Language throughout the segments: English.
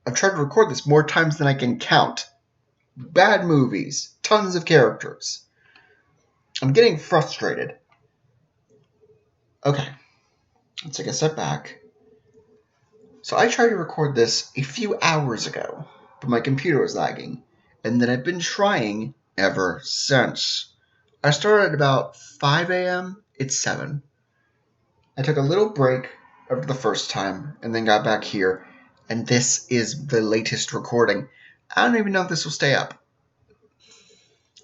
I've tried to record this more times than I can count. Bad movies, tons of characters. I'm getting frustrated. Okay, let's take a step back. So I tried to record this a few hours ago, but my computer was lagging, and then I've been trying ever since. I started at about 5 a.m. It's 7. I took a little break after the first time, and then got back here, and this is the latest recording. I don't even know if this will stay up.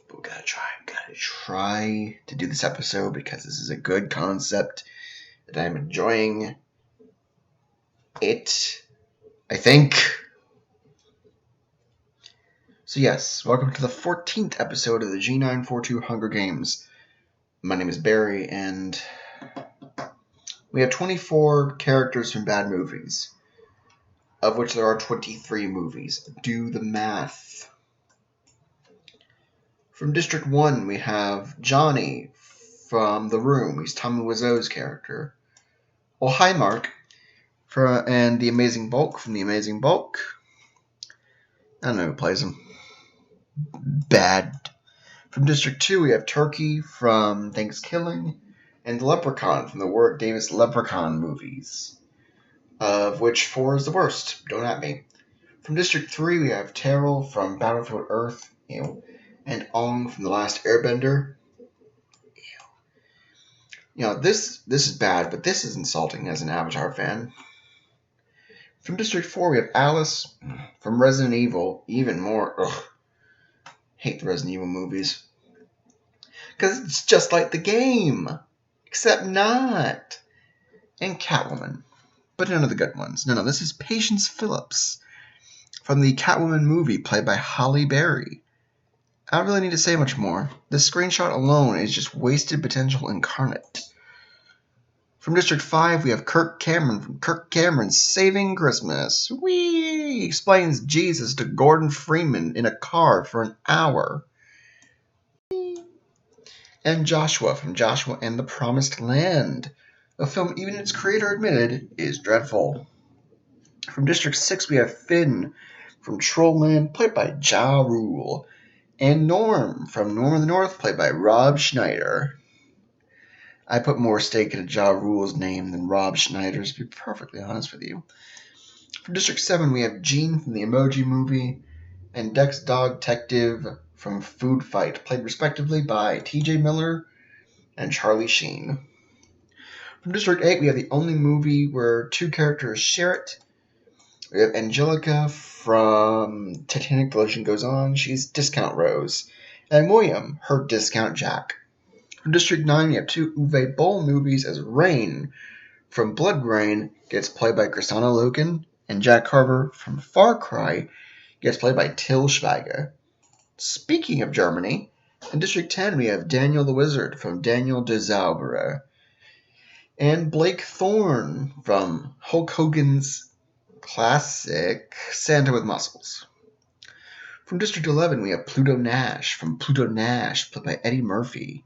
But we gotta try to do this episode because this is a good concept that I'm enjoying it, I think. So yes, welcome to the 14th episode of the G942 Hunger Games. My name is Barry, and we have 24 characters from bad movies, of which there are 23 movies. Do the math. From District 1, we have Johnny from The Room. He's Tommy Wiseau's character. Oh, hi, Mark. And The Amazing Bulk from The Amazing Bulk. I don't know who plays him. Bad. From District 2, we have Turkey from Thanksgiving, and Leprechaun from the Warwick Davis Leprechaun movies, of which 4 is the worst. Don't at me. From District 3, we have Terrell from Battlefield Earth, and Ong from The Last Airbender. This is bad, but this is insulting as an Avatar fan. From District 4, we have Alice from Resident Evil. Even more. Ugh. Hate the Resident Evil movies. Because it's just like the game. Except not. And Catwoman. But none of the good ones. No, this is Patience Phillips from the Catwoman movie played by Halle Berry. I don't really need to say much more. This screenshot alone is just wasted potential incarnate. From District 5, we have Kirk Cameron from Kirk Cameron's Saving Christmas. He explains Jesus to Gordon Freeman in a car for an hour. And Joshua from Joshua and the Promised Land, a film even its creator admitted is dreadful. From District 6, we have Finn from Trollland, played by Ja Rule, and Norm from Norm of the North, played by Rob Schneider. I put more stake into Ja Rule's name than Rob Schneider's, to be perfectly honest with you. From District 7, we have Gene from the Emoji Movie, and Dex Dog Detective from Food Fight, played respectively by TJ Miller and Charlie Sheen. From District 8, we have the only movie where 2 characters share it. We have Angelica from Titanic, The Legend Goes On. She's Discount Rose. And William, her Discount Jack. From District 9, we have 2 Uwe Boll movies as Rain from Blood Rain gets played by Kristanna Loken, and Jack Carver from Far Cry gets played by Till Schweiger. Speaking of Germany, in District 10, we have Daniel the Wizard from Daniel de Zauberer, and Blake Thorne from Hulk Hogan's classic Santa with Muscles. From District 11, we have Pluto Nash from Pluto Nash, played by Eddie Murphy.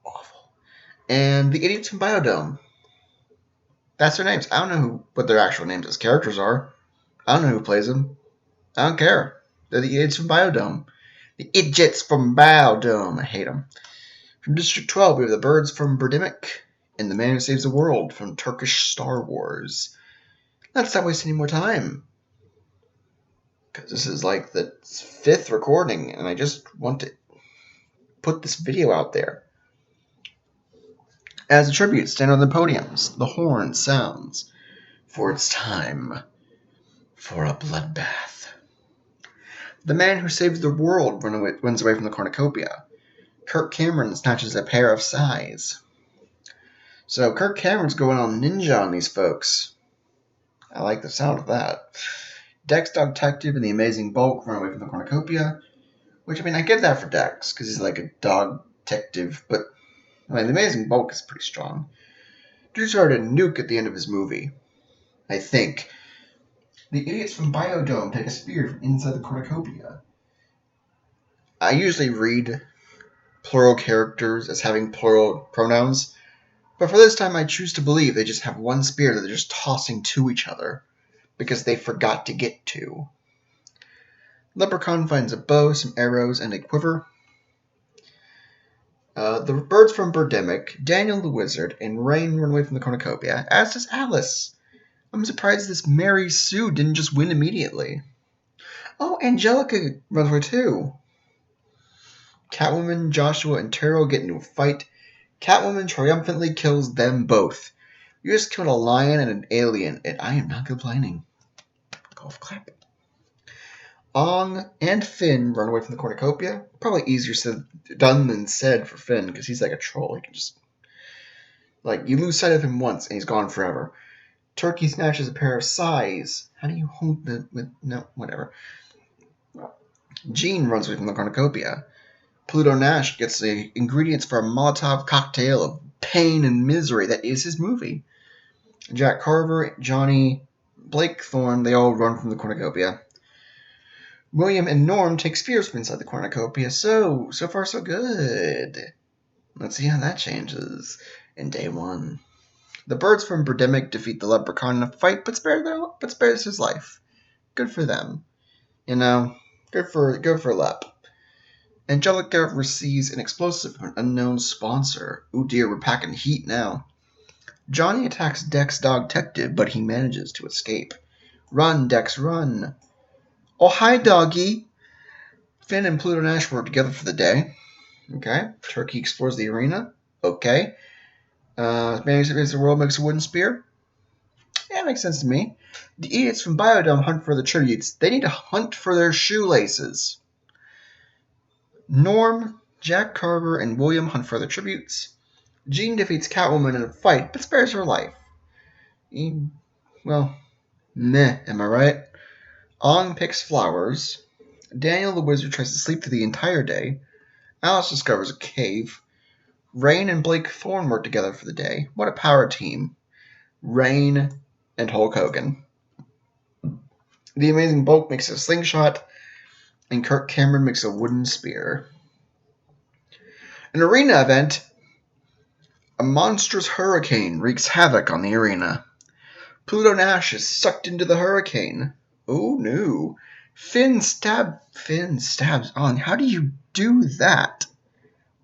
Awful. And the idiots from Biodome. That's their names. I don't know what their actual names as characters are. I don't know who plays them. I don't care. They're the idiots from Biodome. The idiots from Biodome. I hate them. From District 12, we have the birds from Birdemic, and the man who saves the world from Turkish Star Wars. Let's not waste any more time, because this is like the 5th recording, and I just want to put this video out there. As a tribute, stand on the podiums. The horn sounds, for it's time for a bloodbath. The man who saves the world runs away from the cornucopia. Kirk Cameron snatches a pair of sais. So Kirk Cameron's going on ninja on these folks. I like the sound of that. Dex Dog Detective and the Amazing Bulk run away from the cornucopia. Which, I get that for Dex, because he's like a dog detective, but the Amazing Bulk is pretty strong. Dude started a nuke at the end of his movie, I think. The idiots from Biodome take a spear from inside the cornucopia. I usually read plural characters as having plural pronouns, but for this time I choose to believe they just have one spear that they're just tossing to each other. because they forgot to get to. Leprechaun finds a bow, some arrows, and a quiver. The birds from Birdemic, Daniel the Wizard, and Rain run away from the cornucopia, as does Alice. I'm surprised this Mary Sue didn't just win immediately. Oh, Angelica runs away too. Catwoman, Joshua, and Terrell get into a fight. Catwoman triumphantly kills them both. You just killed a lion and an alien, and I am not complaining. Golf clap. Ong and Finn run away from the cornucopia. Probably easier done than said for Finn, because he's like a troll. He can just... you lose sight of him once, and he's gone forever. Turkey snatches a pair of sais. How do you hold the... No, whatever. Jean runs away from the cornucopia. Pluto Nash gets the ingredients for a Molotov cocktail of pain and misery that is his movie. Jack Carver, Johnny, Blake Thorne, they all run from the cornucopia. William and Norm take spears from inside the cornucopia. So far so good. Let's see how that changes in day 1. The birds from Birdemic defeat the leprechaun in a fight, but spares his life. Good for them. Good for Lep. Angelica receives an explosive from an unknown sponsor. Oh dear, we're packing heat now. Johnny attacks Dex Dog Detective, but he manages to escape. Run, Dex, run. Oh, hi, doggy. Finn and Pluto Nash work together for the day. Okay. Turkey explores the arena. Okay. Manages the world makes a wooden spear. Yeah, makes sense to me. The idiots from Biodome hunt for the tributes. They need to hunt for their shoelaces. Norm, Jack Carver, and William hunt for the tributes. Jean defeats Catwoman in a fight, but spares her life. Well, meh, am I right? Ong picks flowers. Daniel the Wizard tries to sleep through the entire day. Alice discovers a cave. Rain and Blake Thorne work together for the day. What a power team. Rain and Hulk Hogan. The Amazing Bulk makes a slingshot, and Kirk Cameron makes a wooden spear. An arena event. A monstrous hurricane wreaks havoc on the arena. Pluto Nash is sucked into the hurricane. Oh no. Finn stabs on. How do you do that?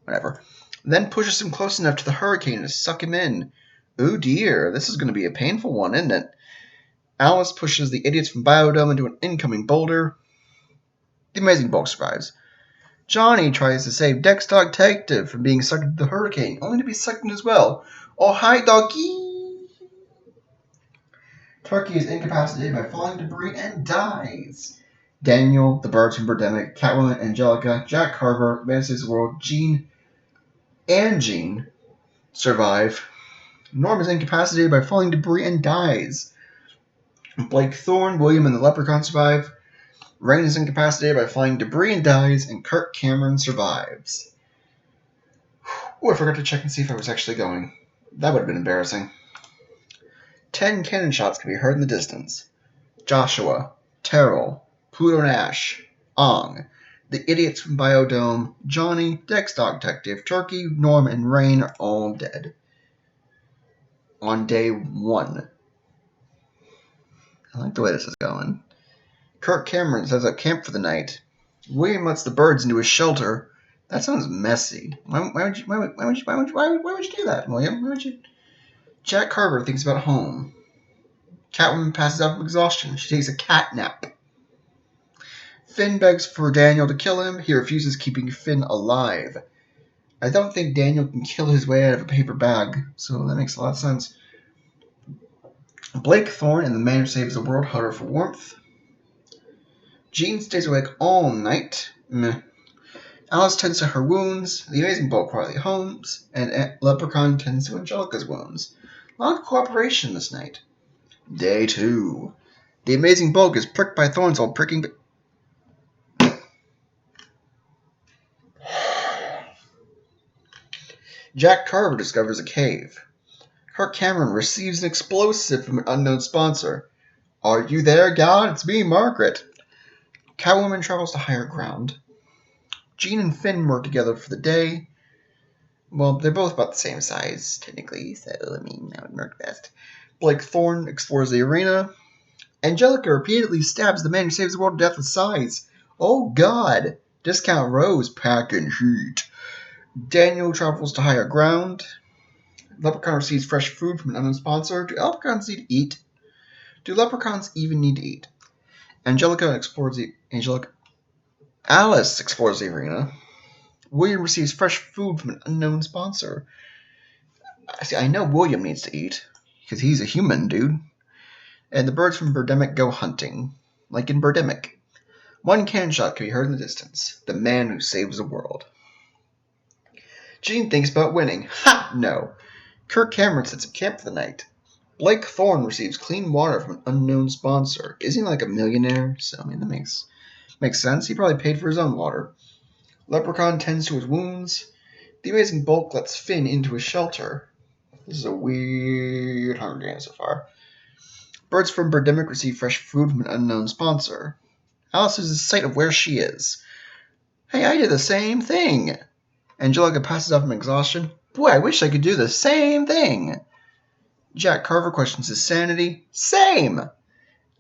Whatever. Then pushes him close enough to the hurricane to suck him in. Oh dear, this is going to be a painful one, isn't it? Alice pushes the idiots from Biodome into an incoming boulder. The Amazing Bulk survives. Johnny tries to save Dex Dog Detective from being sucked into the hurricane, only to be sucked in as well. Oh, hi, doggy! Turkey is incapacitated by falling debris and dies. Daniel, the birds from Birdemic, Catwoman, Angelica, Jack Carver, Manages the World, Jean survive. Norm is incapacitated by falling debris and dies. Blake Thorne, William, and the Leprechaun survive. Rain is incapacitated by flying debris and dies, and Kirk Cameron survives. Oh, I forgot to check and see if I was actually going. That would have been embarrassing. 10 cannon shots can be heard in the distance. Joshua, Terrell, Pluto Nash, Ong, the idiots from Biodome, Johnny, Dex Dog Detective, Turkey, Norm, and Rain are all dead. On day 1. I like the way this is going. Kirk Cameron sets up camp for the night. William lets the birds into his shelter. That sounds messy. Why would you do that, William? Why would you? Jack Carver thinks about home. Catwoman passes out from exhaustion. She takes a cat nap. Finn begs for Daniel to kill him. He refuses, keeping Finn alive. I don't think Daniel can kill his way out of a paper bag, so that makes a lot of sense. Blake Thorne and the man who saves the world huddle for warmth. Jean stays awake all night. Meh. Alice tends to her wounds. The Amazing Bulk quietly homes. And Leprechaun tends to Angelica's wounds. A lot of cooperation this night. Day 2. The Amazing Bulk is pricked by thorns while pricking... Jack Carver discovers a cave. Kirk Cameron receives an explosive from an unknown sponsor. Are you there, God? It's me, Margaret. Catwoman travels to higher ground. Jean and Finn work together for the day. Well, they're both about the same size, technically, so, that would work best. Blake Thorne explores the arena. Angelica repeatedly stabs the man who saves the world to death with sighs. Oh God! Discount Rose packing heat. Daniel travels to higher ground. Leprechaun receives fresh food from an unknown sponsor. Do leprechauns need to eat? Do leprechauns even need to eat? Alice explores the arena. William receives fresh food from an unknown sponsor. See, I know William needs to eat, because he's a human, dude. And the birds from Birdemic go hunting, like in Birdemic. One cannon shot can be heard in the distance. The man who saves the world. Gene thinks about winning. Ha! No. Kirk Cameron sets up camp for the night. Blake Thorne receives clean water from an unknown sponsor. Isn't he like a millionaire? So, I mean, that makes sense. He probably paid for his own water. Leprechaun tends to his wounds. The Amazing Bulk lets Finn into his shelter. This is a weird Hunger Games so far. Birds from Birdemic receive fresh food from an unknown sponsor. Alice loses sight of where she is. Hey, I did the same thing. Angelica passes out from exhaustion. Boy, I wish I could do the same thing. Jack Carver questions his sanity. Same!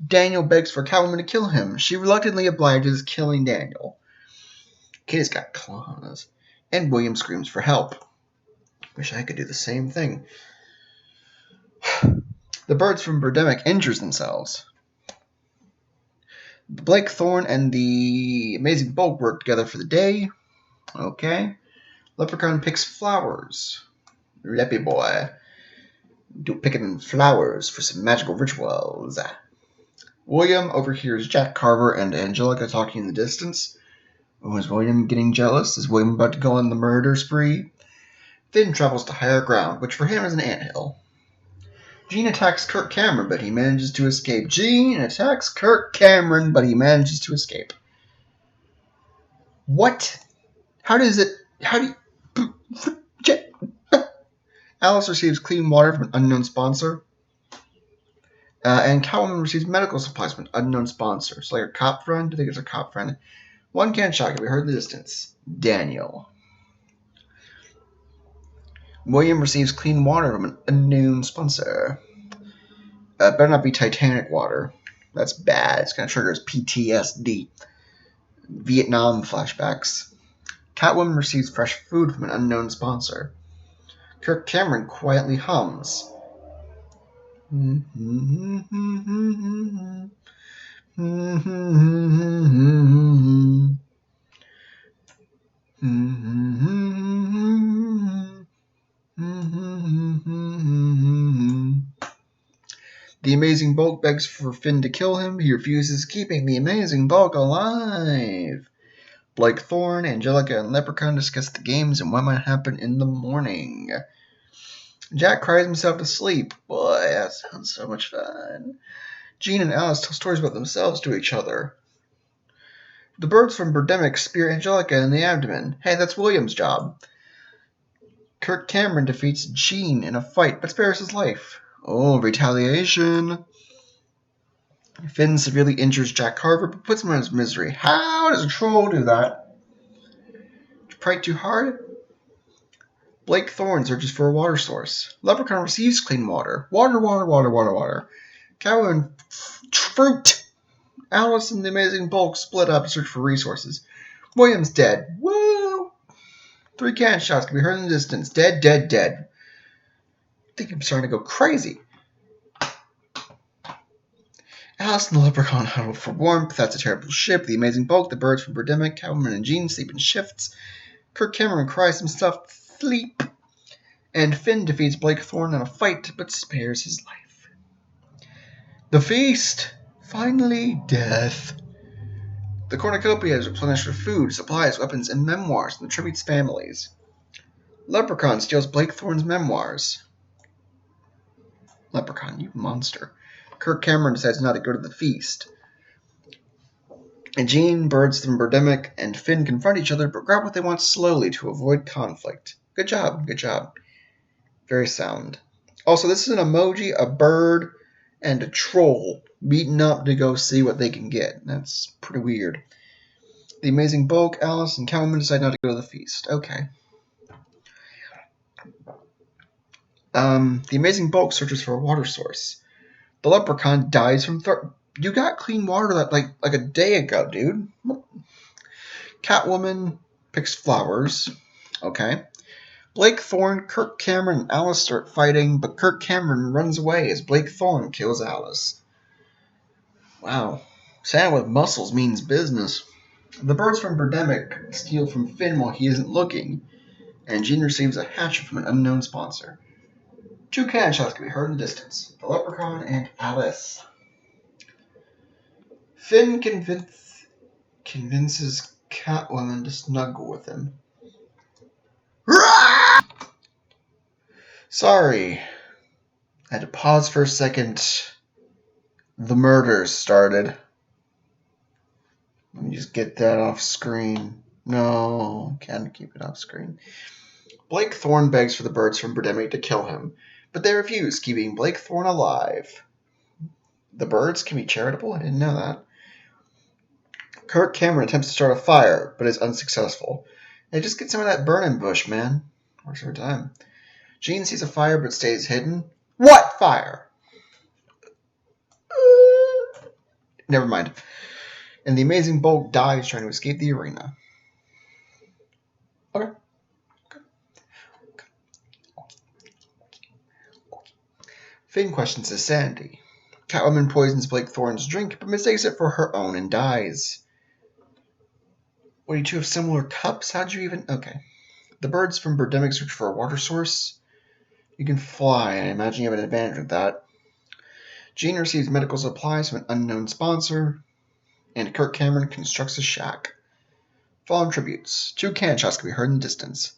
Daniel begs for Catwoman to kill him. She reluctantly obliges, killing Daniel. Kitty's got claws. And William screams for help. Wish I could do the same thing. The birds from Birdemic injures themselves. Blake Thorne and the Amazing Bulk work together for the day. Okay. Leprechaun picks flowers. Leppy boy. Picking flowers for some magical rituals. William overhears Jack Carver and Angelica talking in the distance. Oh, is William getting jealous? Is William about to go on the murder spree? Finn travels to higher ground, which for him is an anthill. Gene attacks Kirk Cameron, but he manages to escape. What? How do you... Alice receives clean water from an unknown sponsor. And Catwoman receives medical supplies from an unknown sponsor. So like a cop friend? I think it's a cop friend. One cannon shot can be heard in the distance. Daniel. William receives clean water from an unknown sponsor. Better not be Titanic water. That's bad. It's going to trigger his PTSD. Vietnam flashbacks. Catwoman receives fresh food from an unknown sponsor. Kirk Cameron quietly hums. The Amazing Bulk begs for Finn to kill him. He refuses, keeping the Amazing Bulk alive. Blake Thorne, Angelica, and Leprechaun discuss the games and what might happen in the morning. Jack cries himself to sleep. Boy, that sounds so much fun. Gene and Alice tell stories about themselves to each other. The birds from Birdemic spear Angelica in the abdomen. Hey, that's William's job. Kirk Cameron defeats Gene in a fight, but spares his life. Oh, retaliation. Finn severely injures Jack Carver, but puts him out of his misery. How does a troll do that? Prank too hard? Blake Thorne searches for a water source. Leprechaun receives clean water. Water. Catwoman fruit. Alice and the Amazing Bulk split up to search for resources. William's dead. Woo! 3 cannon shots can be heard in the distance. Dead. I think I'm starting to go crazy. Alice and the Leprechaun huddle for warmth. That's a terrible ship. The Amazing Bulk, the birds from Birdemic, Catwoman and Gene sleep in shifts. Kirk Cameron cries himself to sleep. And Finn defeats Blake Thorne in a fight, but spares his life. The feast! Finally, death. The cornucopia is replenished with food, supplies, weapons, and memoirs from the tributes' families. Leprechaun steals Blake Thorne's memoirs. Leprechaun, you monster. Kirk Cameron decides not to go to the feast. And Gene, birds from Birdemic, and Finn confront each other, but grab what they want slowly to avoid conflict. Good job. Very sound. Also, this is an emoji, a bird, and a troll meeting up to go see what they can get. That's pretty weird. The Amazing Bulk, Alice, and Catwoman decide not to go to the feast. Okay. The Amazing Bulk searches for a water source. The Leprechaun dies from You got clean water like a day ago, dude. Catwoman picks flowers. Okay. Blake Thorne, Kirk Cameron, and Alice start fighting, but Kirk Cameron runs away as Blake Thorne kills Alice. Wow. Santa with muscles means business. The birds from Birdemic steal from Finn while he isn't looking, and Jean receives a hatchet from an unknown sponsor. 2 cannon shots can be heard in the distance. The Leprechaun and Alice. Finn convinces Catwoman to snuggle with him. Sorry. I had to pause for a second. The murders started. Let me just get that off screen. No, can't keep it off screen. Blake Thorne begs for the birds from Birdemic to kill him, but they refuse, keeping Blake Thorne alive. The birds can be charitable? I didn't know that. Kirk Cameron attempts to start a fire, but is unsuccessful. Hey, just get some of that burning bush, man. Works every time. Jean sees a fire, but stays hidden. What fire? Never mind. And the amazing Bulk dies trying to escape the arena. Okay. Finn questions his sanity. Catwoman poisons Blake Thorne's drink, but mistakes it for her own and dies. What, you two have similar cups? How'd you even... Okay. The birds from Birdemic search for a water source. You can fly. I imagine you have an advantage with that. Jean receives medical supplies from an unknown sponsor. And Kirk Cameron constructs a shack. Fallen tributes. 2 cannon shots can be heard in the distance.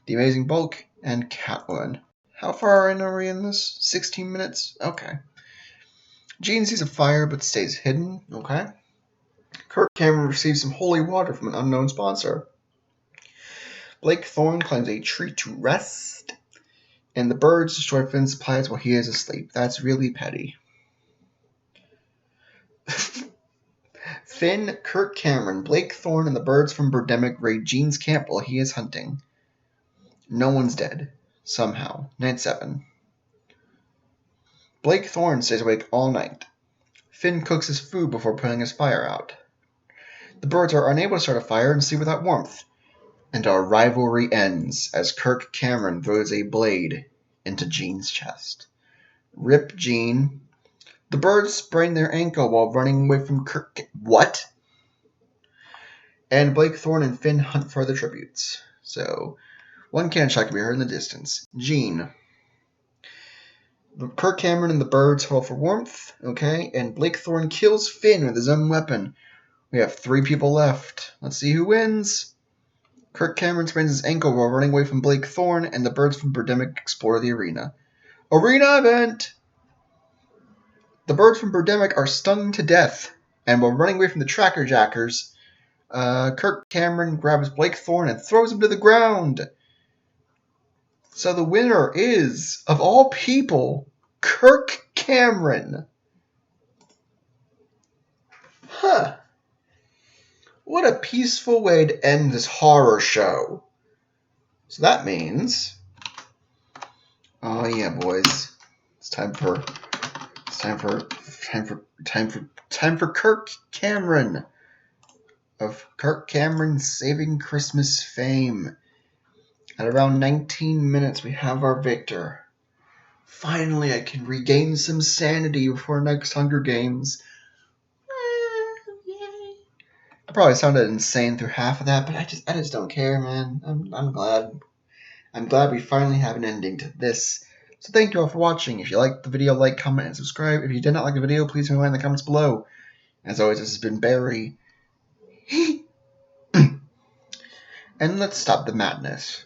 The amazing Bulk and Catwoman. How far in are we in this? 16 minutes? Okay. Jean sees a fire but stays hidden. Okay. Kirk Cameron receives some holy water from an unknown sponsor. Blake Thorne claims a treat to rest. And the birds destroy Finn's supplies while he is asleep. That's really petty. Finn, Kirk Cameron, Blake Thorne, and the birds from Birdemic raid Jean's camp while he is hunting. No one's dead. Somehow. Night 7. Blake Thorne stays awake all night. Finn cooks his food before putting his fire out. The birds are unable to start a fire and sleep without warmth. And our rivalry ends as Kirk Cameron throws a blade into Jean's chest. Rip Jean. The birds sprain their ankle while running away from Kirk. What? And Blake Thorne and Finn hunt for the tributes. So, 1 cannon shot can be heard in the distance. Jean. Kirk Cameron and the birds haul for warmth. Okay, and Blake Thorne kills Finn with his own weapon. We have 3 people left. Let's see who wins. Kirk Cameron sprains his ankle while running away from Blake Thorne, and the birds from Birdemic explore the arena. Arena event! The birds from Birdemic are stung to death, and while running away from the Tracker Jackers, Kirk Cameron grabs Blake Thorne and throws him to the ground. So the winner is, of all people, Kirk Cameron. Huh. What a peaceful way to end this horror show. So that means... Oh yeah, boys. It's time for Kirk Cameron of Kirk Cameron Saving Christmas fame. At around 19 minutes, we have our victor. Finally, I can regain some sanity before next Hunger Games. I probably sounded insane through half of that, but I just don't care, man. I'm glad. I'm glad we finally have an ending to this. So thank you all for watching. If you liked the video, like, comment, and subscribe. If you did not like the video, please leave me in the comments below. As always, this has been Barry. And let's stop the madness.